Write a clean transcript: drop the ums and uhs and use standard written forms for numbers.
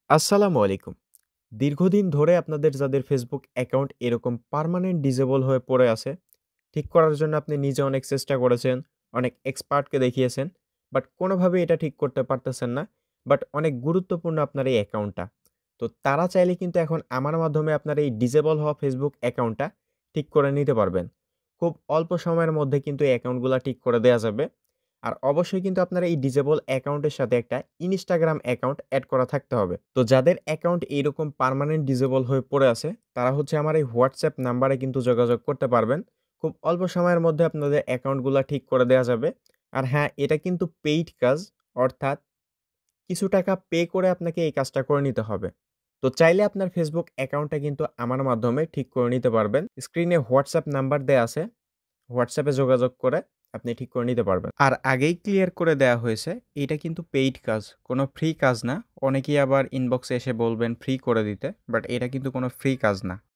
আসসালামু আলাইকুম। দীর্ঘদিন ধরে আপনাদের যাদের Facebook অ্যাকাউন্ট এরকম পার্মানেন্ট ডিসেবল হয়ে পড়ে আছে, ঠিক করার জন্য আপনি নিজে অনেক চেষ্টা করেছেন, অনেক এক্সপার্টকে দেখিয়েছেন। বাট কোনোভাবেই এটা ঠিক করতে পারতেছেন না। বাট অনেক গুরুত্বপূর্ণ আপনার এই অ্যাকাউন্টটা। তো তারা চাইলে কিন্তু এখন আমার মাধ্যমে আপনার এই ডিসেবল হওয়া Facebook অ্যাকাউন্টটা ঠিক করে নিতে পারবেন। খুব অল্প সময়ের মধ্যে কিন্তু এই অ্যাকাউন্টগুলা ঠিক করে দেয়া যাবে। আর অবশ্যই কিন্তু আপনার এই ডিসেবল অ্যাকাউন্টের সাথে একটা Instagram অ্যাকাউন্ট এড করা থাকতে হবে। তো যাদের অ্যাকাউন্ট এইরকম পার্মানেন্ট ডিসেবল হয়ে পড়ে আছে, তারা হচ্ছে আমার এই WhatsApp নাম্বারে কিন্তু যোগাযোগ করতে পারবেন। খুব অল্প সময়ের মধ্যে আপনাদের অ্যাকাউন্টগুলা ঠিক করে দেয়া যাবে। আর হ্যাঁ, এটা কিন্তু পেইড কাজ, অর্থাৎ কিছু টাকা পে করে আপনাকে এই কাজটা করে নিতে হবে। তো চাইলে আপনার Facebook অ্যাকাউন্টটা কিন্তু আমার মাধ্যমে ঠিক করে নিতে পারবেন। স্ক্রিনে WhatsApp নাম্বার দেয়া আছে। WhatsApp এ যোগাযোগ করে আপনি ঠিক করে নিতে পারবেন। আর আগেই ক্লিয়ার করে দেয়া হয়েছে, এটা কিন্তু পেইড কাজ। কোনো ফ্রি কাজ না। অনেকেই আবার ইনবক্সে এসে বলবেন ফ্রি করে দিতে। বাট এটা কিন্তু কোনো ফ্রি কাজ না।